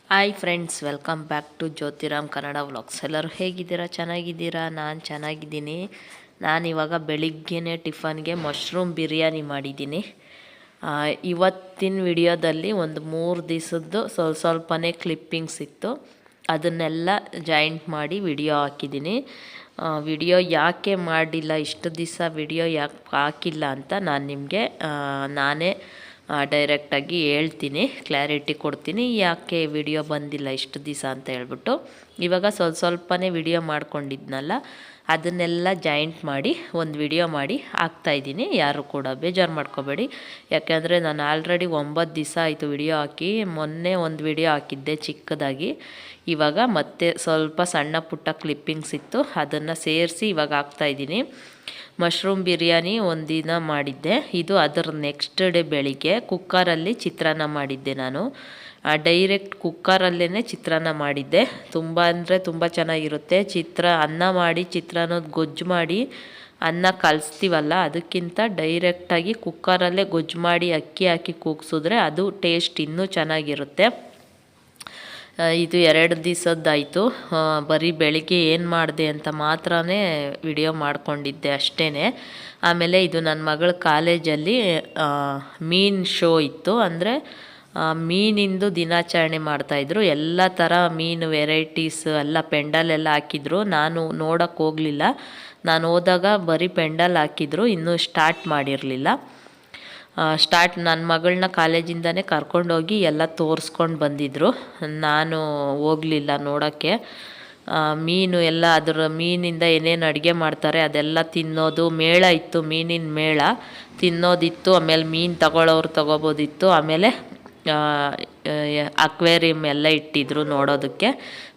Hi friends, welcome back to Jyotiram Kannada vlogs. ಎಲ್ಲರೂ ಹೇಗಿದ್ದೀರಾ? ಚೆನ್ನಾಗಿದ್ದೀರಾ? ನಾನು ಚೆನ್ನಾಗಿದ್ದೀನಿ. ನಾನಿವಾಗ ಬೆಳಿಗ್ಗೆನೇ ಟಿಫನ್ಗೆ ಮಶ್ರೂಮ್ ಬಿರಿಯಾನಿ ಮಾಡಿದ್ದೀನಿ. ಇವತ್ತಿನ ವಿಡಿಯೋದಲ್ಲಿ ಒಂದು 3 ದಿವಸದ್ದು ಸ್ವಲ್ಪನೇ ಕ್ಲಿಪ್ಪಿಂಗ್ಸ್ ಇತ್ತು. ಅದನ್ನೆಲ್ಲ ಜಾಯಿಂಟ್ ಮಾಡಿ ವಿಡಿಯೋ ಹಾಕಿದ್ದೀನಿ. ವಿಡಿಯೋ ಯಾಕೆ ಮಾಡಿಲ್ಲ, ಇಷ್ಟು ದಿವಸ ವಿಡಿಯೋ ಯಾಕೆ ಹಾಕಿಲ್ಲ ಅಂತ ನಾನು ನಿಮಗೆ ನಾನೇ ಡೈರೆಕ್ಟಾಗಿ ಹೇಳ್ತೀನಿ, ಕ್ಲಾರಿಟಿ ಕೊಡ್ತೀನಿ ಯಾಕೆ ವಿಡಿಯೋ ಬಂದಿಲ್ಲ ಇಷ್ಟು ದಿವಸ ಅಂತ ಹೇಳ್ಬಿಟ್ಟು. ಇವಾಗ ಸ್ವಲ್ಪನೇ ವಿಡಿಯೋ ಮಾಡ್ಕೊಂಡಿದ್ನಲ್ಲ, ಅದನ್ನೆಲ್ಲ ಜಾಯಿಂಟ್ ಮಾಡಿ ಒಂದು ವಿಡಿಯೋ ಮಾಡಿ ಹಾಕ್ತಾಯಿದ್ದೀನಿ. ಯಾರು ಕೂಡ ಬೇಜಾರು ಮಾಡ್ಕೋಬೇಡಿ, ಯಾಕೆಂದರೆ ನಾನು ಆಲ್ರೆಡಿ 9 ದಿವಸ ಆಯಿತು ವಿಡಿಯೋ ಹಾಕಿ. ಮೊನ್ನೆ ಒಂದು ವಿಡಿಯೋ ಹಾಕಿದ್ದೆ ಚಿಕ್ಕದಾಗಿ. ಇವಾಗ ಮತ್ತೆ ಸ್ವಲ್ಪ ಸಣ್ಣ ಪುಟ್ಟ ಕ್ಲಿಪ್ಪಿಂಗ್ಸ್ ಇತ್ತು, ಅದನ್ನು ಸೇರಿಸಿ ಇವಾಗ ಹಾಕ್ತಾಯಿದ್ದೀನಿ. ಮಶ್ರೂಮ್ ಬಿರಿಯಾನಿ ಒಂದಿನ ಮಾಡಿದ್ದೆ. ಇದು ಅದರ ನೆಕ್ಸ್ಟ್ ಡೇ ಬೆಳಿಗ್ಗೆ ಕುಕ್ಕರಲ್ಲಿ ಚಿತ್ರಾನ್ನ ಮಾಡಿದ್ದೆ. ನಾನು ಡೈರೆಕ್ಟ್ ಕುಕ್ಕರಲ್ಲೇ ಚಿತ್ರಾನ್ನ ಮಾಡಿದ್ದೆ. ತುಂಬ ಅಂದರೆ ತುಂಬ ಚೆನ್ನಾಗಿರುತ್ತೆ. ಅನ್ನ ಮಾಡಿ ಚಿತ್ರಾನ್ನದ ಗೊಜ್ಜು ಮಾಡಿ ಅನ್ನ ಕಲಿಸ್ತೀವಲ್ಲ, ಅದಕ್ಕಿಂತ ಡೈರೆಕ್ಟಾಗಿ ಕುಕ್ಕರಲ್ಲೇ ಗೊಜ್ಜು ಮಾಡಿ ಅಕ್ಕಿ ಹಾಕಿ ಕೂಗಿಸಿದ್ರೆ ಅದು ಟೇಸ್ಟ್ ಇನ್ನೂ ಚೆನ್ನಾಗಿರುತ್ತೆ. ಇದು 2 ದಿವಸದ್ದಾಯಿತು. ಬರೀ ಬೆಳಿಗ್ಗೆ ಏನು ಮಾಡಿದೆ ಅಂತ ಮಾತ್ರನೇ ವಿಡಿಯೋ ಮಾಡ್ಕೊಂಡಿದ್ದೆ ಅಷ್ಟೇ. ಆಮೇಲೆ ಇದು ನನ್ನ ಮಗಳ ಕಾಲೇಜಲ್ಲಿ ಮೀನು ಶೋ ಇತ್ತು. ಅಂದರೆ ಮೀನಿಂದು ದಿನಾಚರಣೆ ಮಾಡ್ತಾಯಿದ್ರು. ಎಲ್ಲ ಥರ ಮೀನು ವೆರೈಟೀಸ್ ಎಲ್ಲ ಪೆಂಡಲೆಲ್ಲ ಹಾಕಿದ್ರು. ನಾನು ನೋಡೋಕ್ಕೆ ಹೋಗಲಿಲ್ಲ. ನಾನು ಹೋದಾಗ ಬರೀ ಪೆಂಡಲ್ ಹಾಕಿದ್ರು, ಇನ್ನೂ ಸ್ಟಾರ್ಟ್ ಮಾಡಿರಲಿಲ್ಲ. ನನ್ನ ಮಗಳನ್ನ ಕಾಲೇಜಿಂದನೇ ಕರ್ಕೊಂಡೋಗಿ ಎಲ್ಲ ತೋರಿಸ್ಕೊಂಡು ಬಂದಿದ್ದರು. ನಾನು ಹೋಗಲಿಲ್ಲ ನೋಡೋಕ್ಕೆ. ಮೀನು ಎಲ್ಲ ಅದರ ಮೀನಿಂದ ಏನೇನು ಅಡುಗೆ ಮಾಡ್ತಾರೆ ಅದೆಲ್ಲ ತಿನ್ನೋದು ಮೇಳ ಇತ್ತು, ಮೀನಿನ ಮೇಳ ತಿನ್ನೋದಿತ್ತು. ಆಮೇಲೆ ಮೀನು ತಗೊಳ್ಳೋರು ತಗೋಬೋದಿತ್ತು. ಆಮೇಲೆ ಅಕ್ವೇರಿಯಂ ಎಲ್ಲ ಇಟ್ಟಿದ್ರು ನೋಡೋದಕ್ಕೆ.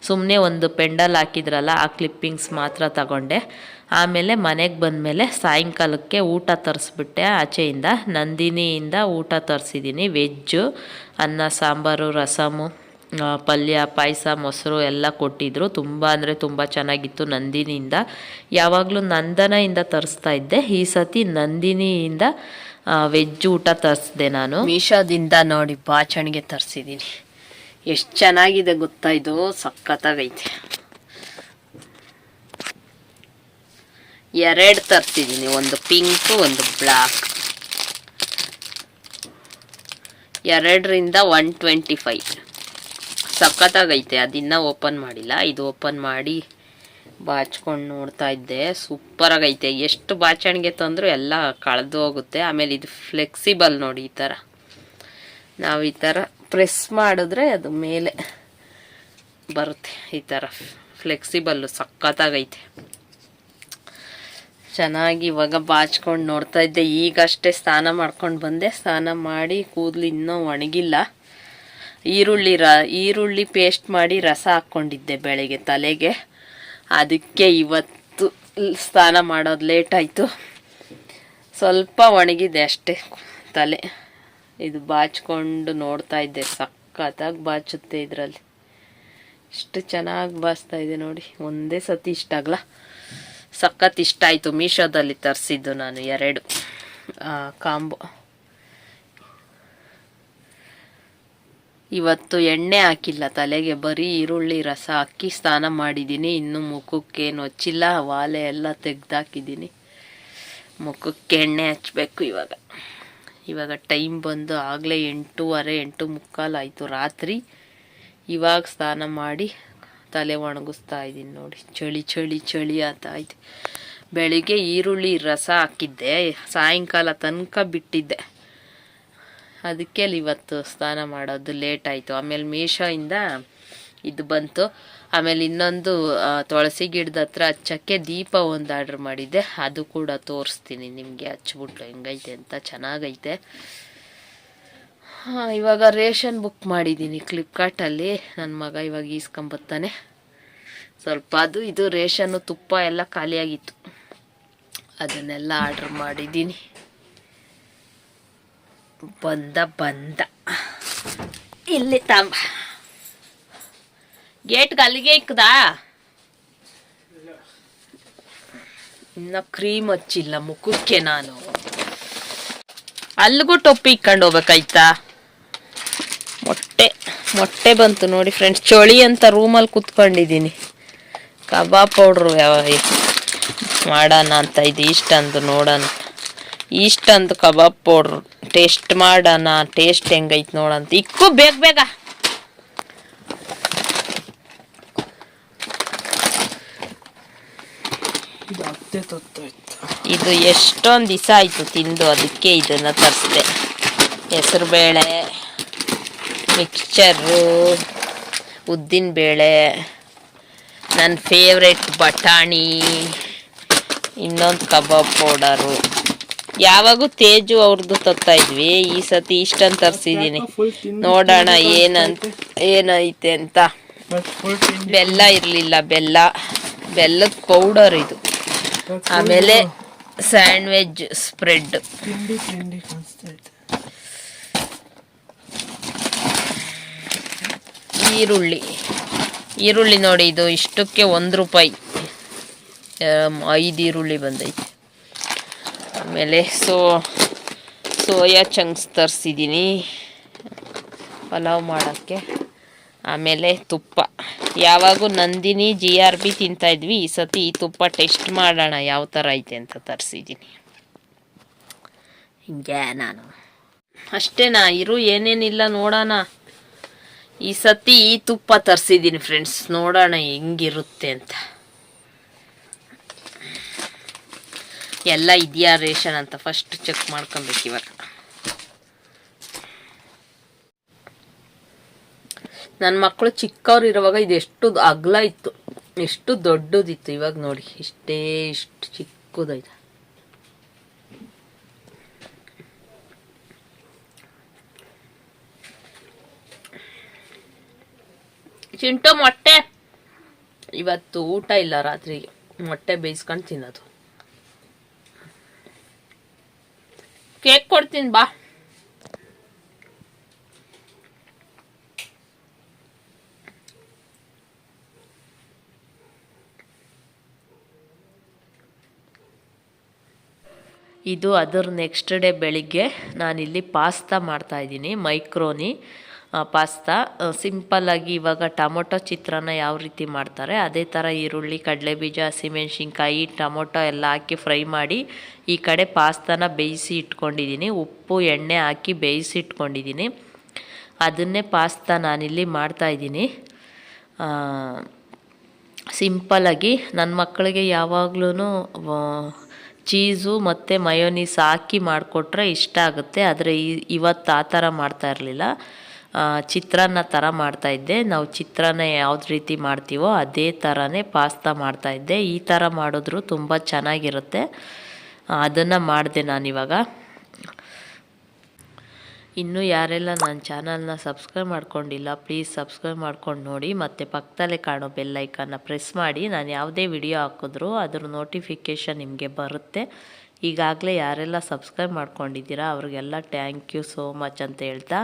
ಸುಮ್ಮನೆ ಒಂದು ಪೆಂಡಲ್ ಹಾಕಿದ್ರಲ್ಲ, ಆ ಕ್ಲಿಪ್ಪಿಂಗ್ಸ್ ಮಾತ್ರ ತಗೊಂಡೆ. ಆಮೇಲೆ ಮನೆಗೆ ಬಂದಮೇಲೆ ಸಾಯಂಕಾಲಕ್ಕೆ ಊಟ ತರಿಸ್ಬಿಟ್ಟೆ ಆಚೆಯಿಂದ. ನಂದಿನಿಯಿಂದ ಊಟ ತರಿಸಿದ್ದೀನಿ. ವೆಜ್ಜು ಅನ್ನ, ಸಾಂಬಾರು, ರಸಮು, ಪಲ್ಯ, ಪಾಯಸ, ಮೊಸರು ಎಲ್ಲ ಕೊಟ್ಟಿದ್ದರು. ತುಂಬ ಅಂದರೆ ತುಂಬ ಚೆನ್ನಾಗಿತ್ತು ನಂದಿನಿಯಿಂದ. ಯಾವಾಗಲೂ ನಂದನದಿಂದ ತರಿಸ್ತಾ ಇದ್ದೆ, ಈ ಸತಿ ನಂದಿನಿಯಿಂದ ವೆಜ್ ಊಟ ತರಿಸ್ದೆ. ನಾನು ಮೀಶೋದಿಂದ ನೋಡಿ ಬಾಚಣಿಗೆ ತರಿಸಿದ್ದೀನಿ. ಎಷ್ಟು ಚೆನ್ನಾಗಿದೆ ಗೊತ್ತಾ, ಇದು ಸಖತ್ತಾಗೈತೆ. 2 ತರಿಸಿದ್ದೀನಿ, ಒಂದು ಪಿಂಕು ಒಂದು ಬ್ಲ್ಯಾಕ್. 2ರಿಂದ 125 ಸಖತ್ತಾಗೈತೆ. ಅದಿನ್ನ ಓಪನ್ ಮಾಡಿಲ್ಲ, ಇದು ಓಪನ್ ಮಾಡಿ ಬಾಚ್ಕೊಂಡು ನೋಡ್ತಾ ಇದ್ದೆ. ಸೂಪರಾಗೈತೆ. ಎಷ್ಟು ಬಾಚಣಿಗೆ ತಂದರೂ ಎಲ್ಲ ಕಳೆದು ಹೋಗುತ್ತೆ. ಆಮೇಲೆ ಇದು ಫ್ಲೆಕ್ಸಿಬಲ್ ನೋಡಿ, ಈ ಥರ ನಾವು ಈ ಥರ ಪ್ರೆಸ್ ಮಾಡಿದ್ರೆ ಅದು ಮೇಲೆ ಬರುತ್ತೆ. ಈ ಥರ ಫ್ಲೆಕ್ಸಿಬಲ್ಲು ಸಖತ್ತಾಗೈತೆ. ಚೆನ್ನಾಗಿ ಇವಾಗ ಬಾಚ್ಕೊಂಡು ನೋಡ್ತಾ ಇದ್ದೆ. ಈಗಷ್ಟೇ ಸ್ನಾನ ಮಾಡ್ಕೊಂಡು ಬಂದೆ. ಸ್ನಾನ ಮಾಡಿ ಕೂದಲು ಇನ್ನೂ ಒಣಗಿಲ್ಲ. ಈರುಳ್ಳಿ ಪೇಸ್ಟ್ ಮಾಡಿ ರಸ ಹಾಕ್ಕೊಂಡಿದ್ದೆ ಬೆಳಗ್ಗೆ ತಲೆಗೆ. ಅದಕ್ಕೆ ಇವತ್ತು ಸ್ನಾನ ಮಾಡೋದು ಲೇಟ್ ಆಯಿತು. ಸ್ವಲ್ಪ ಒಣಗಿದೆ ಅಷ್ಟೇ ತಲೆ. ಇದು ಬಾಚ್ಕೊಂಡು ನೋಡ್ತಾ ಇದ್ದೆ. ಸಖತ್ತಾಗಿ ಬಾಚುತ್ತೆ ಇದರಲ್ಲಿ. ಇಷ್ಟು ಚೆನ್ನಾಗಿ ಬಾಚ್ತಾ ಇದೆ ನೋಡಿ. ಒಂದೇ ಸತಿ ಇಷ್ಟ ಆಗಲ್ಲ, ಸಖತ್ ಇಷ್ಟ ಆಯಿತು. ಮೀಶೋದಲ್ಲಿ ತರಿಸಿದ್ದು ನಾನು 2 ಕಾಂಬೋ. ಇವತ್ತು ಎಣ್ಣೆ ಹಾಕಿಲ್ಲ ತಲೆಗೆ, ಬರೀ ಈರುಳ್ಳಿ ರಸ ಹಾಕಿ ಸ್ನಾನ ಮಾಡಿದ್ದೀನಿ. ಇನ್ನು ಮುಖಕ್ಕೇನು ಹಚ್ಚಿಲ್ಲ, ವಾಲೆ ಎಲ್ಲ ತೆಗ್ದಾಕಿದ್ದೀನಿ. ಮುಖಕ್ಕೆ ಎಣ್ಣೆ ಹಚ್ಚಬೇಕು ಇವಾಗ ಟೈಮ್ ಬಂದು ಆಗಲೇ 8:30 8:45 ಆಯಿತು ರಾತ್ರಿ. ಇವಾಗ ಸ್ನಾನ ಮಾಡಿ ತಲೆ ಒಣಗಿಸ್ತಾ ಇದ್ದೀನಿ ನೋಡಿ. ಚಳಿ ಆಯ್ತು. ಬೆಳಿಗ್ಗೆ ಈರುಳ್ಳಿ ರಸ ಹಾಕಿದ್ದೆ, ಸಾಯಂಕಾಲ ತನಕ ಬಿಟ್ಟಿದ್ದೆ. ಅದಕ್ಕೆ ಇವತ್ತು ಸ್ನಾನ ಮಾಡೋದು ಲೇಟ್ ಆಯಿತು. ಆಮೇಲೆ ಮೀಶೋಯಿಂದ ಇದು ಬಂತು. ಆಮೇಲೆ ಇನ್ನೊಂದು ತುಳಸಿ ಗಿಡದ ಹತ್ರ ಹಚ್ಚಕ್ಕೆ ದೀಪ ಒಂದು ಆರ್ಡ್ರ್ ಮಾಡಿದ್ದೆ. ಅದು ಕೂಡ ತೋರಿಸ್ತೀನಿ ನಿಮಗೆ ಹಚ್ಬಿಟ್ಟು ಹೆಂಗೈತೆ ಅಂತ. ಚೆನ್ನಾಗೈತೆ. ಇವಾಗ ರೇಷನ್ ಬುಕ್ ಮಾಡಿದ್ದೀನಿ ಫ್ಲಿಪ್ಕಾರ್ಟಲ್ಲಿ. ನನ್ನ ಮಗ ಇವಾಗ ಈಸ್ಕೊಂಬರ್ತಾನೆ. ಸ್ವಲ್ಪ ಅದು ಇದು ರೇಷನ್ನು, ತುಪ್ಪ ಎಲ್ಲ ಖಾಲಿಯಾಗಿತ್ತು, ಅದನ್ನೆಲ್ಲ ಆರ್ಡ್ರ್ ಮಾಡಿದ್ದೀನಿ. ಬಂದ ಇಲ್ಲಿ ತಾಂಬ. ಗೇಟ್ಗೆ ಅಲ್ಲಿಗೆ ಇಕ್ಕದಾ? ಇನ್ನು ಕ್ರೀಮ್ ಹಚ್ಚಿಲ್ಲ ಮುಖಕ್ಕೆ. ನಾನು ಅಲ್ಲಿಗೂ ಟೊಪ್ಪಿ ಇಕ್ಕೊಂಡು ಹೋಗ್ಬೇಕಾಯ್ತಾ? ಮೊಟ್ಟೆ ಬಂತು ನೋಡಿ ಫ್ರೆಂಡ್ಸ್. ಚಳಿ ಅಂತ ರೂಮಲ್ಲಿ ಕುತ್ಕೊಂಡಿದ್ದೀನಿ. ಕಬಾಬ್ ಪೌಡ್ರು ಮಾಡೋಣ ಅಂತ ಇದು ಇಷ್ಟಂದು ನೋಡೋಣ. ಇಷ್ಟಂದು ಕಬಾಬ್ ಪೌಡ್ರು ಟೇಸ್ಟ್ ಮಾಡೋಣ, ಟೇಸ್ಟ್ ಹೆಂಗೈತೆ ನೋಡಂತ. ಇಕ್ಕು ಬೇಗ ಬೇಗ. ಇದು ಎಷ್ಟೊಂದು ದಿವಸ ಆಯಿತು ತಿಂದು, ಅದಕ್ಕೆ ಇದನ್ನು ತರಿಸ್ದೆ. ಹೆಸರುಬೇಳೆ, ಮಿಕ್ಸ್ಚರು, ಉದ್ದಿನಬೇಳೆ, ನನ್ನ ಫೇವ್ರೆಟ್ ಬಟಾಣಿ, ಇನ್ನೊಂದು ಕಬಾಬ್ ಪೌಡರು. ಯಾವಾಗೂ ತೇಜು ಅವ್ರದ್ದು ತರ್ತಾ ಇದ್ವಿ, ಈ ಸತಿ ಇಷ್ಟಂತ ತರಿಸಿದ್ದೀನಿ. ನೋಡೋಣ ಏನೈತೆ ಅಂತ. ಬೆಲ್ಲ ಇರಲಿಲ್ಲ, ಬೆಲ್ಲದ ಪೌಡರ್ ಇದು. ಆಮೇಲೆ ಸ್ಯಾಂಡ್ವಿಚ್ ಸ್ಪ್ರೆಡ್, ಈರುಳ್ಳಿ ನೋಡಿ, ಇದು ಇಷ್ಟಕ್ಕೆ ₹1, 5 ಈರುಳ್ಳಿ ಬಂದೈತೆ. ಆಮೇಲೆ ಸೋಯಾ ಚಂಕ್ಸ್ ತರಿಸಿದ್ದೀನಿ ಪಲಾವ್ ಮಾಡೋಕ್ಕೆ. ಆಮೇಲೆ ತುಪ್ಪ. ಯಾವಾಗೂ ನಂದಿನಿ GRB ತಿಂತಾಯಿದ್ವಿ, ಈ ಸತಿ ಈ ತುಪ್ಪ ಟೆಸ್ಟ್ ಮಾಡೋಣ ಯಾವ ಥರ ಐತೆ ಅಂತ ತರಿಸಿದ್ದೀನಿ. ಹಿಂಗೆ ನಾನು ಅಷ್ಟೇನಾ, ಏನೇನಿಲ್ಲ ನೋಡೋಣ. ಈ ಸತಿ ಈ ತುಪ್ಪ ತರಿಸಿದ್ದೀನಿ ಫ್ರೆಂಡ್ಸ್, ನೋಡೋಣ ಹೆಂಗಿರುತ್ತೆ ಅಂತ. ಎಲ್ಲ ಇದೆಯಾ ರೇಷನ್ ಅಂತ ಫಸ್ಟ್ ಚೆಕ್ ಮಾಡ್ಕೊಬೇಕು ಇವಾಗ. ನನ್ನ ಮಕ್ಕಳು ಚಿಕ್ಕವ್ರು ಇರುವಾಗ ಇದು ಎಷ್ಟು ಅಗಲ ಇತ್ತು, ಎಷ್ಟು ದೊಡ್ಡದಿತ್ತು. ಇವಾಗ ನೋಡಿ ಇಷ್ಟು ಚಿಕ್ಕದಾಯ್ತು. ಚಿಂಟು ಮೊಟ್ಟೆ. ಇವತ್ತು ಊಟ ಇಲ್ಲ, ರಾತ್ರಿಗೆ ಮೊಟ್ಟೆ ಬೇಯಿಸ್ಕೊಂಡು ತಿನ್ನೋದು. ಕೇಕ್ ಕೊಡ್ತೀನಿ ಬಾ. ಇದು ಅದರ ನೆಕ್ಸ್ಟ್ ಡೇ ಬೆಳಿಗ್ಗೆ ನಾನಿಲ್ಲಿ ಪಾಸ್ತಾ ಮಾಡ್ತಾಯಿದ್ದೀನಿ, ಮೈಕ್ರೋನಿ ಪಾಸ್ತಾ. ಸಿಂಪಲ್ಲಾಗಿ ಇವಾಗ ಟೊಮೊಟೊ ಚಿತ್ರಾನ್ನ ಯಾವ ರೀತಿ ಮಾಡ್ತಾರೆ ಅದೇ ಥರ ಈರುಳ್ಳಿ, ಕಡಲೆಬೀಜ, ಹಸಿಮೆಣ್ಸಿನ್ಕಾಯಿ, ಟೊಮೊಟೊ ಎಲ್ಲ ಹಾಕಿ ಫ್ರೈ ಮಾಡಿ ಈ ಕಡೆ ಪಾಸ್ತಾನ ಬೇಯಿಸಿ ಇಟ್ಕೊಂಡಿದ್ದೀನಿ. ಉಪ್ಪು ಎಣ್ಣೆ ಹಾಕಿ ಬೇಯಿಸಿ ಇಟ್ಕೊಂಡಿದ್ದೀನಿ. ಅದನ್ನೇ ಪಾಸ್ತಾ ನಾನಿಲ್ಲಿ ಮಾಡ್ತಾಯಿದ್ದೀನಿ. ಸಿಂಪಲ್ಲಾಗಿ ನನ್ನ ಮಕ್ಕಳಿಗೆ ಯಾವಾಗ್ಲೂ ಚೀಸು ಮತ್ತು ಮಯೋನೀಸ್ ಹಾಕಿ ಮಾಡಿಕೊಟ್ರೆ ಇಷ್ಟ ಆಗುತ್ತೆ. ಆದರೆ ಇವತ್ತು ಆ ಥರ ಮಾಡ್ತಾ ಇರಲಿಲ್ಲ, ಚಿತ್ರಾನ್ನ ಥರ ಮಾಡ್ತಾಯಿದ್ದೆ. ನಾವು ಚಿತ್ರಾನ್ನ ಯಾವ್ದು ರೀತಿ ಮಾಡ್ತೀವೋ ಅದೇ ಥರನೇ ಪಾಸ್ತಾ ಮಾಡ್ತಾಯಿದ್ದೆ. ಈ ಥರ ಮಾಡಿದ್ರು ತುಂಬ ಚೆನ್ನಾಗಿರುತ್ತೆ. ಅದನ್ನು ಮಾಡಿದೆ ನಾನಿವಾಗ. ಇನ್ನೂ ಯಾರೆಲ್ಲ ನನ್ನ ಚಾನಲ್ನ ಸಬ್ಸ್ಕ್ರೈಬ್ ಮಾಡ್ಕೊಂಡಿಲ್ಲ ಪ್ಲೀಸ್ ಸಬ್ಸ್ಕ್ರೈಬ್ ಮಾಡ್ಕೊಂಡು ನೋಡಿ, ಮತ್ತು ಪಕ್ಕದಲ್ಲೇ ಕಾಣೋ ಬೆಲ್ಲೈಕನ್ನ ಪ್ರೆಸ್ ಮಾಡಿ. ನಾನು ಯಾವುದೇ ವಿಡಿಯೋ ಹಾಕಿದ್ರೂ ಅದ್ರ ನೋಟಿಫಿಕೇಷನ್ ನಿಮಗೆ ಬರುತ್ತೆ. ಈಗಾಗಲೇ ಯಾರೆಲ್ಲ ಸಬ್ಸ್ಕ್ರೈಬ್ ಮಾಡ್ಕೊಂಡಿದ್ದೀರಾ ಅವ್ರಿಗೆಲ್ಲ ಥ್ಯಾಂಕ್ ಯು ಸೋ ಮಚ್ ಅಂತ ಹೇಳ್ತಾ,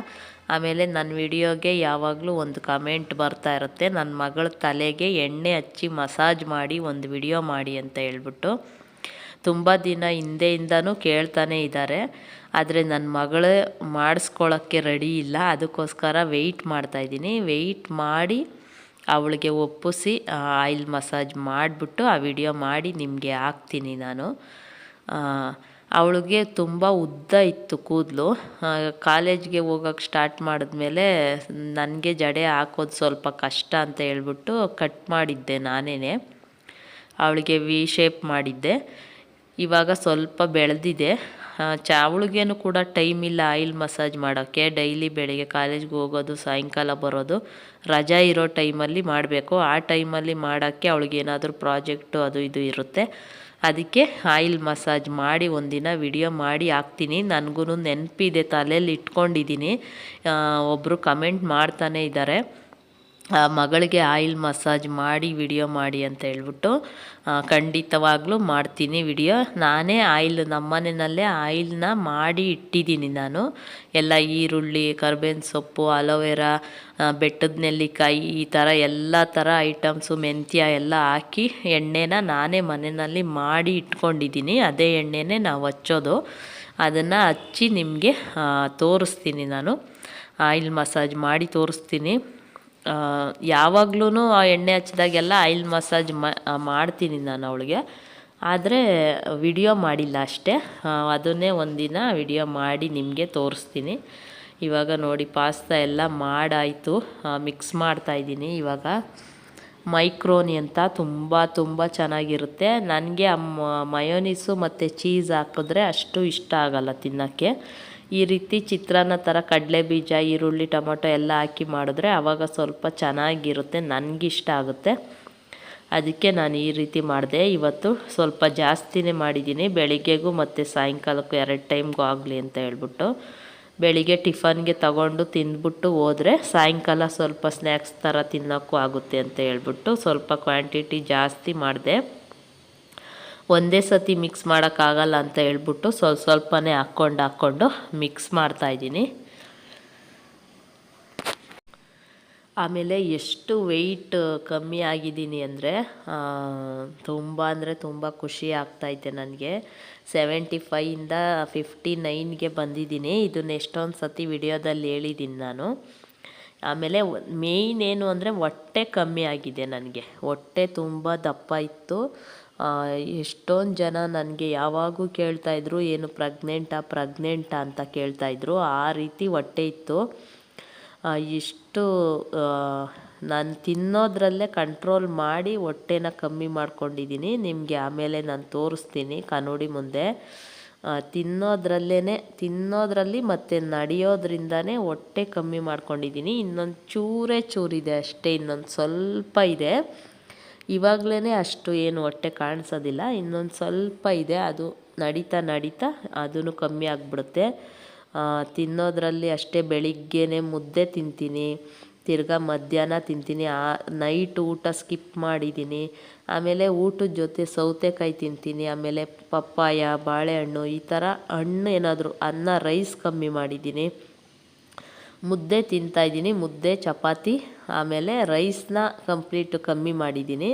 ಆಮೇಲೆ ನನ್ನ ವಿಡಿಯೋಗೆ ಯಾವಾಗಲೂ ಒಂದು ಕಮೆಂಟ್ ಬರ್ತಾ ಇರುತ್ತೆ, ನನ್ನ ಮಗಳ ತಲೆಗೆ ಎಣ್ಣೆ ಹಚ್ಚಿ ಮಸಾಜ್ ಮಾಡಿ ಒಂದು ವಿಡಿಯೋ ಮಾಡಿ ಅಂತ ಹೇಳ್ಬಿಟ್ಟು. ತುಂಬ ದಿನ ಹಿಂದೆಯಿಂದನೂ ಕೇಳ್ತಾನೆ ಇದ್ದಾರೆ, ಆದರೆ ನನ್ನ ಮಗಳು ಮಾಡಿಸ್ಕೊಳ್ಳೋಕ್ಕೆ ರೆಡಿ ಇಲ್ಲ. ಅದಕ್ಕೋಸ್ಕರ ವೆಯ್ಟ್ ಮಾಡ್ತಾಯಿದ್ದೀನಿ. ವೆಯ್ಟ್ ಮಾಡಿ ಅವಳಿಗೆ ಒಪ್ಪಿಸಿ ಆಯಿಲ್ ಮಸಾಜ್ ಮಾಡಿಬಿಟ್ಟು ಆ ವಿಡಿಯೋ ಮಾಡಿ ನಿಮಗೆ ಹಾಕ್ತೀನಿ ನಾನು. ಅವಳಿಗೆ ತುಂಬ ಉದ್ದ ಇತ್ತು ಕೂದಲು. ಕಾಲೇಜ್ಗೆ ಹೋಗೋಕ್ಕೆ ಸ್ಟಾರ್ಟ್ ಮಾಡಿದ್ಮೇಲೆ ನನಗೆ ಜಡೆ ಹಾಕೋದು ಸ್ವಲ್ಪ ಕಷ್ಟ ಅಂತ ಹೇಳ್ಬಿಟ್ಟು ಕಟ್ ಮಾಡಿದ್ದೆ ನಾನೇ. ಅವಳಿಗೆ ವಿ ಶೇಪ್ ಮಾಡಿದ್ದೆ. ಇವಾಗ ಸ್ವಲ್ಪ ಬೆಳೆದಿದೆ. ಅವಳಿಗೇನು ಕೂಡ ಟೈಮ್ ಇಲ್ಲ ಆಯಿಲ್ ಮಸಾಜ್ ಮಾಡೋಕ್ಕೆ. ಡೈಲಿ ಬೆಳಗ್ಗೆ ಕಾಲೇಜ್ಗೆ ಹೋಗೋದು, ಸಾಯಂಕಾಲ ಬರೋದು. ರಜಾ ಇರೋ ಟೈಮಲ್ಲಿ ಮಾಡಬೇಕು. ಆ ಟೈಮಲ್ಲಿ ಮಾಡೋಕ್ಕೆ ಅವಳಿಗೇನಾದರೂ ಪ್ರಾಜೆಕ್ಟು ಅದು ಇದು ಇರುತ್ತೆ. ಅದಕ್ಕೆ ಆಯಿಲ್ ಮಸಾಜ್ ಮಾಡಿ ಒಂದಿನ ವಿಡಿಯೋ ಮಾಡಿ ಹಾಕ್ತೀನಿ. ನನಗೂ ನೆನಪಿದೆ, ತಲೆಯಲ್ಲಿ ಇಟ್ಕೊಂಡಿದ್ದೀನಿ. ಒಬ್ಬರು ಕಮೆಂಟ್ ಮಾಡ್ತಾನೆ ಇದ್ದಾರೆ, ಮಗಳಿಗೆ ಆಯಿಲ್ ಮಸಾಜ್ ಮಾಡಿ ವಿಡಿಯೋ ಮಾಡಿ ಅಂತ ಹೇಳ್ಬಿಟ್ಟು. ಖಂಡಿತವಾಗ್ಲೂ ಮಾಡ್ತೀನಿ ವಿಡಿಯೋ. ನಾನೇ ಆಯಿಲ್ ನಮ್ಮನೆಯಲ್ಲೇ ಆಯಿಲ್ನ ಮಾಡಿ ಇಟ್ಟಿದ್ದೀನಿ ನಾನು. ಎಲ್ಲ ಈರುಳ್ಳಿ, ಕರ್ಬೇವಿನ ಸೊಪ್ಪು, ಅಲೋವೆರಾ, ಬೆಟ್ಟದ ನೆಲ್ಲಿಕಾಯಿ, ಈ ಥರ ಎಲ್ಲ ಥರ ಐಟಮ್ಸು, ಮೆಂತ್ಯ ಎಲ್ಲ ಹಾಕಿ ಎಣ್ಣೆನ ನಾನೇ ಮನೆಯಲ್ಲಿ ಮಾಡಿ ಇಟ್ಕೊಂಡಿದ್ದೀನಿ. ಅದೇ ಎಣ್ಣೆನೇ ನಾವು ಹಚ್ಚೋದು. ಅದನ್ನು ಹಚ್ಚಿ ನಿಮಗೆ ತೋರಿಸ್ತೀನಿ ನಾನು. ಆಯಿಲ್ ಮಸಾಜ್ ಮಾಡಿ ತೋರಿಸ್ತೀನಿ. ಯಾವಾಗ್ಲೂ ಆ ಎಣ್ಣೆ ಹಚ್ಚಿದಾಗೆಲ್ಲ ಆಯಿಲ್ ಮಸಾಜ್ ಮಾಡ್ತೀನಿ ನಾನು ಅವಳಿಗೆ. ಆದರೆ ವಿಡಿಯೋ ಮಾಡಿಲ್ಲ ಅಷ್ಟೇ. ಅದನ್ನೇ ಒಂದಿನ ವಿಡಿಯೋ ಮಾಡಿ ನಿಮಗೆ ತೋರಿಸ್ತೀನಿ. ಇವಾಗ ನೋಡಿ ಪಾಸ್ತಾ ಎಲ್ಲ ಮಾಡಾಯಿತು. ಮಿಕ್ಸ್ ಮಾಡ್ತಾಯಿದ್ದೀನಿ ಇವಾಗ. ಮೈಕ್ರೋನಿ ಅಂತ ತುಂಬ ಚೆನ್ನಾಗಿರುತ್ತೆ. ನನಗೆ ಮಯೋನೀಸು ಮತ್ತು ಚೀಸ್ ಹಾಕಿದ್ರೆ ಅಷ್ಟು ಇಷ್ಟ ಆಗಲ್ಲ ತಿನ್ನೋಕ್ಕೆ. ಈ ರೀತಿ ಚಿತ್ರಾನ್ನ ಥರ ಕಡಲೆ ಬೀಜ, ಈರುಳ್ಳಿ, ಟೊಮೊಟೊ ಎಲ್ಲ ಹಾಕಿ ಮಾಡಿದ್ರೆ ಆವಾಗ ಸ್ವಲ್ಪ ಚೆನ್ನಾಗಿರುತ್ತೆ, ನನಗಿಷ್ಟ ಆಗುತ್ತೆ. ಅದಕ್ಕೆ ನಾನು ಈ ರೀತಿ ಮಾಡಿದೆ. ಇವತ್ತು ಸ್ವಲ್ಪ ಜಾಸ್ತಿನೇ ಮಾಡಿದ್ದೀನಿ, ಬೆಳಿಗ್ಗೆಗೂ ಮತ್ತು ಸಾಯಂಕಾಲಕ್ಕೂ 2 ಟೈಮ್ಗೂ ಆಗಲಿ ಅಂತ ಹೇಳ್ಬಿಟ್ಟು. ಬೆಳಿಗ್ಗೆ ಟಿಫನ್ಗೆ ತಗೊಂಡು ತಿಂದ್ಬಿಟ್ಟು ಹೋದರೆ ಸಾಯಂಕಾಲ ಸ್ವಲ್ಪ ಸ್ನ್ಯಾಕ್ಸ್ ಥರ ತಿನ್ನೋಕ್ಕೂ ಆಗುತ್ತೆ ಅಂತ ಹೇಳ್ಬಿಟ್ಟು ಸ್ವಲ್ಪ ಕ್ವಾಂಟಿಟಿ ಜಾಸ್ತಿ ಮಾಡಿದೆ. ಒಂದೇ ಸತಿ ಮಿಕ್ಸ್ ಮಾಡೋಕ್ಕಾಗಲ್ಲ ಅಂತ ಹೇಳ್ಬಿಟ್ಟು ಸ್ವಲ್ಪನೇ ಹಾಕ್ಕೊಂಡು ಮಿಕ್ಸ್ ಮಾಡ್ತಾಯಿದ್ದೀನಿ. ಆಮೇಲೆ ಎಷ್ಟು ವೆಯ್ಟ್ ಕಮ್ಮಿ ಆಗಿದ್ದೀನಿ ಅಂದರೆ ತುಂಬ ಖುಷಿ ಆಗ್ತಾಯಿದೆ ನನಗೆ. 75ಇಂದ 59ಗೆ ಬಂದಿದ್ದೀನಿ. ಇದನ್ನ ಎಷ್ಟೊಂದು ಸತಿ ವಿಡಿಯೋದಲ್ಲಿ ಹೇಳಿದ್ದೀನಿ ನಾನು. ಆಮೇಲೆ ಮೇಯ್ನ್ ಏನು ಅಂದರೆ ಹೊಟ್ಟೆ ಕಮ್ಮಿ ಆಗಿದೆ ನನಗೆ. ಹೊಟ್ಟೆ ತುಂಬ ದಪ್ಪ ಇತ್ತು. ಎಷ್ಟೊಂದು ಜನ ನನಗೆ ಯಾವಾಗೂ ಕೇಳ್ತಾಯಿದ್ರು, ಏನು ಪ್ರೆಗ್ನೆಂಟಾ ಅಂತ ಕೇಳ್ತಾಯಿದ್ರು. ಆ ರೀತಿ ಹೊಟ್ಟೆ ಇತ್ತು. ಇಷ್ಟು ನಾನು ತಿನ್ನೋದ್ರಲ್ಲೇ ಕಂಟ್ರೋಲ್ ಮಾಡಿ ಹೊಟ್ಟೆನ ಕಮ್ಮಿ ಮಾಡ್ಕೊಂಡಿದ್ದೀನಿ. ನಿಮಗೆ ಆಮೇಲೆ ನಾನು ತೋರಿಸ್ತೀನಿ ಕನ್ನಡಿ ಮುಂದೆ. ತಿನ್ನೋದ್ರಲ್ಲಿ ಮತ್ತು ನಡೆಯೋದ್ರಿಂದನೇ ಹೊಟ್ಟೆ ಕಮ್ಮಿ ಮಾಡ್ಕೊಂಡಿದ್ದೀನಿ. ಇನ್ನೊಂದು ಚೂರಿದೆ ಅಷ್ಟೇ, ಇನ್ನೊಂದು ಸ್ವಲ್ಪ ಇದೆ. ಇವಾಗಲೇ ಅಷ್ಟು ಏನು ಹೊಟ್ಟೆ ಕಾಣಿಸೋದಿಲ್ಲ, ಇನ್ನೊಂದು ಸ್ವಲ್ಪ ಇದೆ. ಅದು ನಡೀತಾ ಅದೂ ಕಮ್ಮಿ ಆಗಿಬಿಡುತ್ತೆ. ತಿನ್ನೋದ್ರಲ್ಲಿ ಅಷ್ಟೇ. ಬೆಳಿಗ್ಗೆನೇ ಮುದ್ದೆ ತಿಂತೀನಿ, ತಿರ್ಗಾ ಮಧ್ಯಾಹ್ನ ತಿಂತೀನಿ, ನೈಟ್ ಊಟ ಸ್ಕಿಪ್ ಮಾಡಿದ್ದೀನಿ. ಆಮೇಲೆ ಊಟದ ಜೊತೆ ಸೌತೆಕಾಯಿ ತಿಂತೀನಿ, ಆಮೇಲೆ ಪಪ್ಪಾಯ, ಬಾಳೆಹಣ್ಣು, ಈ ಥರ ಹಣ್ಣು ಏನಾದರೂ. ರೈಸ್ ಕಮ್ಮಿ ಮಾಡಿದ್ದೀನಿ, ಮುದ್ದೆ ತಿಂತಾಯಿದ್ದೀನಿ, ಮುದ್ದೆ ಚಪಾತಿ. ಆಮೇಲೆ ರೈಸ್ನ ಕಂಪ್ಲೀಟ್ ಕಮ್ಮಿ ಮಾಡಿದ್ದೀನಿ.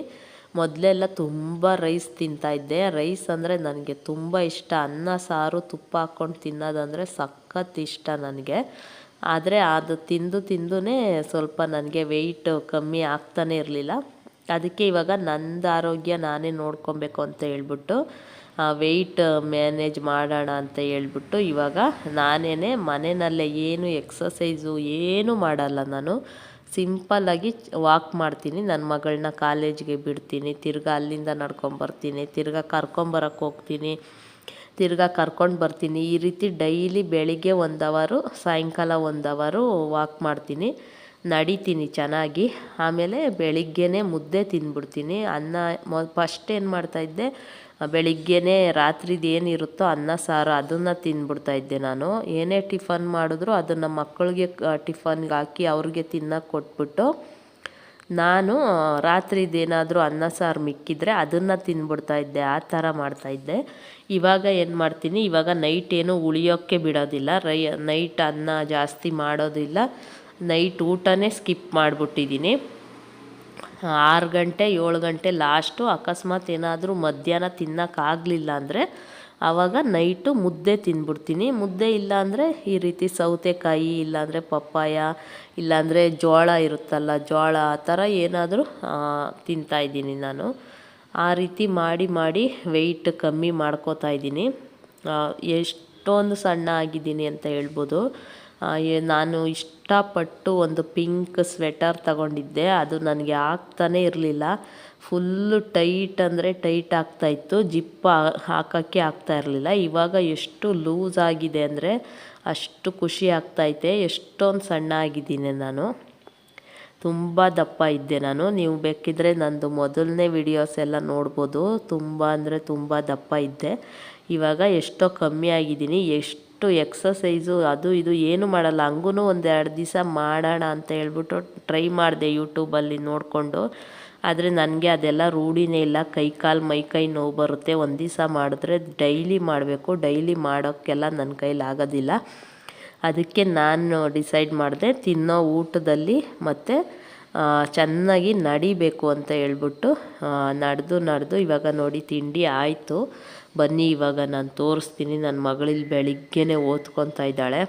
ಮೊದಲೆಲ್ಲ ತುಂಬ ರೈಸ್ ತಿಂತಾಯಿದ್ದೆ. ರೈಸ್ ಅಂದರೆ ನನಗೆ ತುಂಬ ಇಷ್ಟ. ಅನ್ನ ಸಾರು ತುಪ್ಪ ಹಾಕ್ಕೊಂಡು ತಿನ್ನೋದಂದರೆ ಸಖತ್ ಇಷ್ಟ ನನಗೆ. ಆದರೆ ಅದು ತಿಂದುನೇ ಸ್ವಲ್ಪ ನನಗೆ ವೆಯ್ಟ್ ಕಮ್ಮಿ ಆಗ್ತಾನೆ ಇರಲಿಲ್ಲ. ಅದಕ್ಕೆ ಇವಾಗ ನಂದು ಆರೋಗ್ಯ ನಾನೇ ನೋಡ್ಕೊಬೇಕು ಅಂತ ಹೇಳ್ಬಿಟ್ಟು ವೆಯ್ಟ್ ಮ್ಯಾನೇಜ್ ಮಾಡೋಣ ಅಂತ ಹೇಳ್ಬಿಟ್ಟು ಇವಾಗ ನಾನೇ ಮನೆಯಲ್ಲೇ ಏನು ಎಕ್ಸಸೈಸು ಏನೂ ಮಾಡಲ್ಲ. ನಾನು ಸಿಂಪಲ್ಲಾಗಿ ವಾಕ್ ಮಾಡ್ತೀನಿ. ನನ್ನ ಮಗಳನ್ನ ಕಾಲೇಜ್ಗೆ ಬಿಡ್ತೀನಿ, ತಿರ್ಗಾ ಅಲ್ಲಿಂದ ನಡ್ಕೊಂಬರ್ತೀನಿ, ತಿರ್ಗಾ ಕರ್ಕೊಂಬರಕ್ಕೆ ಹೋಗ್ತೀನಿ, ತಿರ್ಗಾ ಕರ್ಕೊಂಡು ಬರ್ತೀನಿ. ಈ ರೀತಿ ಡೈಲಿ ಬೆಳಿಗ್ಗೆ 1 ಅವರು, ಸಾಯಂಕಾಲ 1 ಅವರು ವಾಕ್ ಮಾಡ್ತೀನಿ, ನಡಿತೀನಿ ಚೆನ್ನಾಗಿ. ಆಮೇಲೆ ಬೆಳಿಗ್ಗೆನೇ ಮುದ್ದೆ ತಿಂದ್ಬಿಡ್ತೀನಿ. ಫಸ್ಟ್ ಏನು ಮಾಡ್ತಾಯಿದ್ದೆ, ಬೆಳಿಗ್ಗೆನೇ ರಾತ್ರಿದು ಏನಿರುತ್ತೋ ಅನ್ನ ಸಾರು ಅದನ್ನು ತಿಂದ್ಬಿಡ್ತಾಯಿದ್ದೆ ನಾನು. ಏನೇ ಟಿಫನ್ ಮಾಡಿದ್ರು ಅದನ್ನು ಮಕ್ಕಳಿಗೆ ಟಿಫನ್ಗೆ ಹಾಕಿ ಅವ್ರಿಗೆ ತಿನ್ನೋಕೆ ಕೊಟ್ಬಿಟ್ಟು ನಾನು ರಾತ್ರಿದೇನಾದರೂ ಅನ್ನ ಸಾರು ಮಿಕ್ಕಿದ್ರೆ ಅದನ್ನು ತಿಂದ್ಬಿಡ್ತಾಯಿದ್ದೆ. ಆ ಥರ ಮಾಡ್ತಾಯಿದ್ದೆ. ಇವಾಗ ಏನು ಮಾಡ್ತೀನಿ, ಇವಾಗ ನೈಟ್ ಏನು ಉಳಿಯೋಕ್ಕೆ ಬಿಡೋದಿಲ್ಲ. ನೈಟ್ ಅನ್ನ ಜಾಸ್ತಿ ಮಾಡೋದಿಲ್ಲ. ನೈಟ್ ಊಟನೇ ಸ್ಕಿಪ್ ಮಾಡಿಬಿಟ್ಟಿದ್ದೀನಿ. 6 ಗಂಟೆ 7 ಗಂಟೆ ಲಾಸ್ಟು. ಅಕಸ್ಮಾತ್ ಏನಾದರೂ ಮಧ್ಯಾಹ್ನ ತಿನ್ನೋಕ್ಕಾಗಲಿಲ್ಲ ಅಂದರೆ ಆವಾಗ ನೈಟು ಮುದ್ದೆ ತಿಂದ್ಬಿಡ್ತೀನಿ. ಮುದ್ದೆ ಇಲ್ಲಾಂದರೆ ಈ ರೀತಿ ಸೌತೆಕಾಯಿ, ಇಲ್ಲಾಂದರೆ ಪಪ್ಪಾಯ, ಇಲ್ಲಾಂದರೆ ಜೋಳ ಇರುತ್ತಲ್ಲ, ಜೋಳ, ಆ ಥರ ಏನಾದರೂ ತಿಂತಾಯಿದ್ದೀನಿ ನಾನು. ಆ ರೀತಿ ಮಾಡಿ ವೆಯ್ಟ್ ಕಮ್ಮಿ ಮಾಡ್ಕೋತಾ ಇದ್ದೀನಿ. ಎಷ್ಟೊಂದು ಸಣ್ಣ ಆಗಿದ್ದೀನಿ ಅಂತ ಹೇಳ್ಬೋದು. ನಾನು ಇಷ್ಟಪಟ್ಟು ಒಂದು ಪಿಂಕ್ ಸ್ವೆಟರ್ ತಗೊಂಡಿದ್ದೆ. ಅದು ನನಗೆ ಆಗ್ತಾನೇ ಇರಲಿಲ್ಲ. ಫುಲ್ಲು ಟೈಟ್ ಅಂದರೆ ಟೈಟ್ ಆಗ್ತಾಯಿತ್ತು, ಜಿಪ್ ಹಾಕೋಕ್ಕೆ ಆಗ್ತಾ ಇರಲಿಲ್ಲ. ಇವಾಗ ಎಷ್ಟು ಲೂಸ್ ಆಗಿದೆ ಅಂದರೆ ಅಷ್ಟು ಖುಷಿ ಆಗ್ತೈತೆ. ಎಷ್ಟೊಂದು ಸಣ್ಣ ಆಗಿದ್ದೀನಿ ನಾನು. ತುಂಬ ದಪ್ಪ ಇದ್ದೆ ನಾನು. ನೀವು ಬೇಕಿದ್ರೆ ನಂದು ಮೊದಲನೇ ವಿಡಿಯೋಸ್ ಎಲ್ಲ ನೋಡ್ಬೋದು. ತುಂಬ ಅಂದರೆ ತುಂಬ ದಪ್ಪ ಇದ್ದೆ. ಇವಾಗ ಎಷ್ಟೋ ಕಮ್ಮಿ ಆಗಿದ್ದೀನಿ. ಎಷ್ಟು ಎಕ್ಸಸೈಸು ಅದು ಇದು ಏನು ಮಾಡಲ್ಲ. ಹಂಗೂ 1-2 ದಿವಸ ಮಾಡೋಣ ಅಂತ ಹೇಳ್ಬಿಟ್ಟು ಟ್ರೈ ಮಾಡಿದೆ ಯೂಟ್ಯೂಬಲ್ಲಿ ನೋಡಿಕೊಂಡು. ಆದರೆ ನನಗೆ ಅದೆಲ್ಲ ರೂಢಿನೇ ಇಲ್ಲ. ಮೈಕೈ ನೋವು ಬರುತ್ತೆ. ಒಂದು ದಿವಸ ಮಾಡಿದ್ರೆ ಡೈಲಿ ಮಾಡಬೇಕು. ಡೈಲಿ ಮಾಡೋಕ್ಕೆಲ್ಲ ನನ್ನ ಕೈಲಿ ಆಗೋದಿಲ್ಲ. ಅದಕ್ಕೆ ನಾನು ಡಿಸೈಡ್ ಮಾಡಿದೆ, ತಿನ್ನೋ ಊಟದಲ್ಲಿ ಮತ್ತು ಚೆನ್ನಾಗಿ ನಡಿಬೇಕು ಅಂತ ಹೇಳ್ಬಿಟ್ಟು ನಡೆದು ಇವಾಗ ನೋಡಿ ತಿಂಡಿ ಆಯಿತು. ಬನ್ನಿ ಇವಾಗ ನಾನು ತೋರಿಸ್ತೀನಿ. ನನ್ನ ಮಗಳಿಲ್ಲಿ ಬೆಳಿಗ್ಗೆನೇ ಓದ್ಕೊತಾ ಇದ್ದಾಳೆ.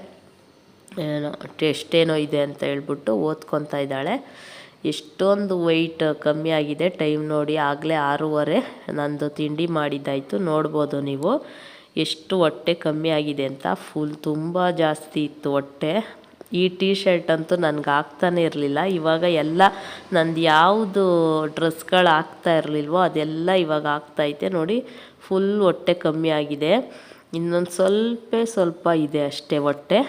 ಏನೋ ಟೆಸ್ಟ್ ಏನೋ ಇದೆ ಅಂತ ಹೇಳ್ಬಿಟ್ಟು ಓದ್ಕೊತಾ ಇದ್ದಾಳೆ. ಎಷ್ಟೊಂದು ವೆಯ್ಟ್ ಕಮ್ಮಿ ಆಗಿದೆ. ಟೈಮ್ ನೋಡಿ ಆಗಲೇ 6:30. ನಂದು ತಿಂಡಿ ಮಾಡಿದ್ದಾಯಿತು. ನೋಡ್ಬೋದು ನೀವು ಎಷ್ಟು ಹೊಟ್ಟೆ ಕಮ್ಮಿ ಆಗಿದೆ ಅಂತ. ಫುಲ್ ತುಂಬ ಜಾಸ್ತಿ ಇತ್ತು ಹೊಟ್ಟೆ. ಈ ಟೀ ಶರ್ಟ್ ಅಂತೂ ನನಗೆ ಆಗ್ತಾನೆ ಇರಲಿಲ್ಲ. ಇವಾಗ ಎಲ್ಲ ನಂದು ಯಾವುದು ಡ್ರೆಸ್ಗಳು ಆಗ್ತಾ ಇರಲಿಲ್ವೋ ಅದೆಲ್ಲ ಇವಾಗ ಆಗ್ತಾಯಿದೆ ನೋಡಿ. ಫುಲ್ ಹೊಟ್ಟೆ ಕಮ್ಮಿ ಆಗಿದೆ. ಇನ್ನೊಂದು ಸ್ವಲ್ಪ ಇದೆ ಅಷ್ಟೇ ಹೊಟ್ಟೆ.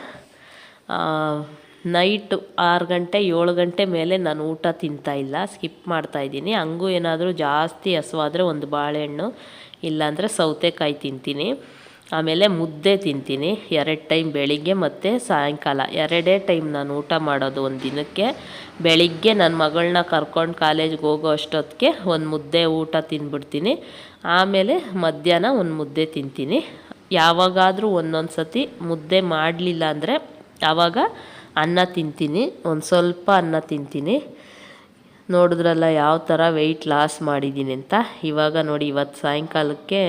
ನೈಟು 6 ಗಂಟೆ 7 ಗಂಟೆ ಮೇಲೆ ನಾನು ಊಟ ತಿಂತಾಯಿಲ್ಲ, ಸ್ಕಿಪ್ ಮಾಡ್ತಾಯಿದ್ದೀನಿ. ಹಂಗೂ ಏನಾದರೂ ಜಾಸ್ತಿ ಹಸುವಾದರೆ ಒಂದು ಬಾಳೆಹಣ್ಣು ಇಲ್ಲಾಂದರೆ ಸೌತೆಕಾಯಿ ತಿಂತೀನಿ. ಆಮೇಲೆ ಮುದ್ದೆ ತಿಂತೀನಿ 2 ಟೈಮ್, ಬೆಳಿಗ್ಗೆ ಮತ್ತು ಸಾಯಂಕಾಲ 2 ಟೈಮ್ ನಾನು ಊಟ ಮಾಡೋದು ಒಂದು ದಿನಕ್ಕೆ. ಬೆಳಿಗ್ಗೆ ನನ್ನ ಮಗಳನ್ನ ಕರ್ಕೊಂಡು ಕಾಲೇಜ್ಗೆ ಹೋಗೋ ಅಷ್ಟೊತ್ತಿಗೆ ಒಂದು ಮುದ್ದೆ ಊಟ ತಿಂದ್ಬಿಡ್ತೀನಿ. ಆಮೇಲೆ ಮಧ್ಯಾಹ್ನ ಒಂದು ಮುದ್ದೆ ತಿಂತೀನಿ. ಯಾವಾಗಾದರೂ ಒಂದೊಂದು ಸತಿ ಮುದ್ದೆ ಮಾಡಲಿಲ್ಲ ಅಂದರೆ ಆವಾಗ ಅನ್ನ ತಿಂತೀನಿ, ಒಂದು ಸ್ವಲ್ಪ ಅನ್ನ ತಿಂತೀನಿ. ನೋಡಿದ್ರಲ್ಲ ಯಾವ ಥರ ವೆಯ್ಟ್ ಲಾಸ್ ಮಾಡಿದ್ದೀನಿ ಅಂತ. ಇವಾಗ ನೋಡಿ ಇವತ್ತು ಸಾಯಂಕಾಲಕ್ಕೆ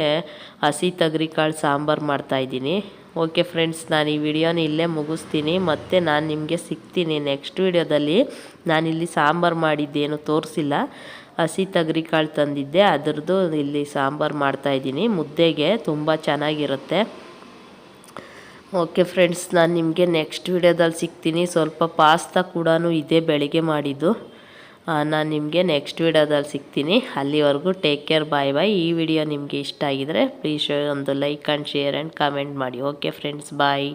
ಹಸಿ ತೊಗರಿಕಾಳು ಸಾಂಬಾರು ಮಾಡ್ತಾಯಿದ್ದೀನಿ. ಓಕೆ ಫ್ರೆಂಡ್ಸ್, ನಾನು ಈ ವಿಡಿಯೋನ ಇಲ್ಲೇ ಮುಗಿಸ್ತೀನಿ. ಮತ್ತು ನಾನು ನಿಮಗೆ ಸಿಗ್ತೀನಿ ನೆಕ್ಸ್ಟ್ ವಿಡಿಯೋದಲ್ಲಿ. ನಾನಿಲ್ಲಿ ಸಾಂಬಾರು ಮಾಡಿದ್ದೇನು ತೋರಿಸಿಲ್ಲ. ಹಸಿ ತೊಗರಿಕಾಳು ತಂದಿದ್ದೆ, ಅದರದ್ದು ಇಲ್ಲಿ ಸಾಂಬಾರು ಮಾಡ್ತಾಯಿದ್ದೀನಿ. ಮುದ್ದೆಗೆ ತುಂಬ ಚೆನ್ನಾಗಿರುತ್ತೆ. ಓಕೆ ಫ್ರೆಂಡ್ಸ್, ನಾನು ನಿಮಗೆ ನೆಕ್ಸ್ಟ್ ವಿಡಿಯೋದಲ್ಲಿ ಸಿಗ್ತೀನಿ. ಸ್ವಲ್ಪ ಪಾಸ್ತಾ ಕೂಡ ಇದೆ ಬೆಳಿಗ್ಗೆ ಮಾಡಿದ್ದು. ನಾನು ನಿಮಗೆ ನೆಕ್ಸ್ಟ್ ವಿಡಿಯೋದಲ್ಲಿ ಸಿಗ್ತೀನಿ. ಅಲ್ಲಿವರೆಗೂ ಟೇಕ್ ಕೇರ್, ಬಾಯ್ ಬಾಯ್. ಈ ವಿಡಿಯೋ ನಿಮಗೆ ಇಷ್ಟ ಆಗಿದರೆ ಪ್ಲೀಸ್ ಒಂದು like and share and comment ಮಾಡಿ. ಓಕೆ ಫ್ರೆಂಡ್ಸ್, ಬಾಯ್.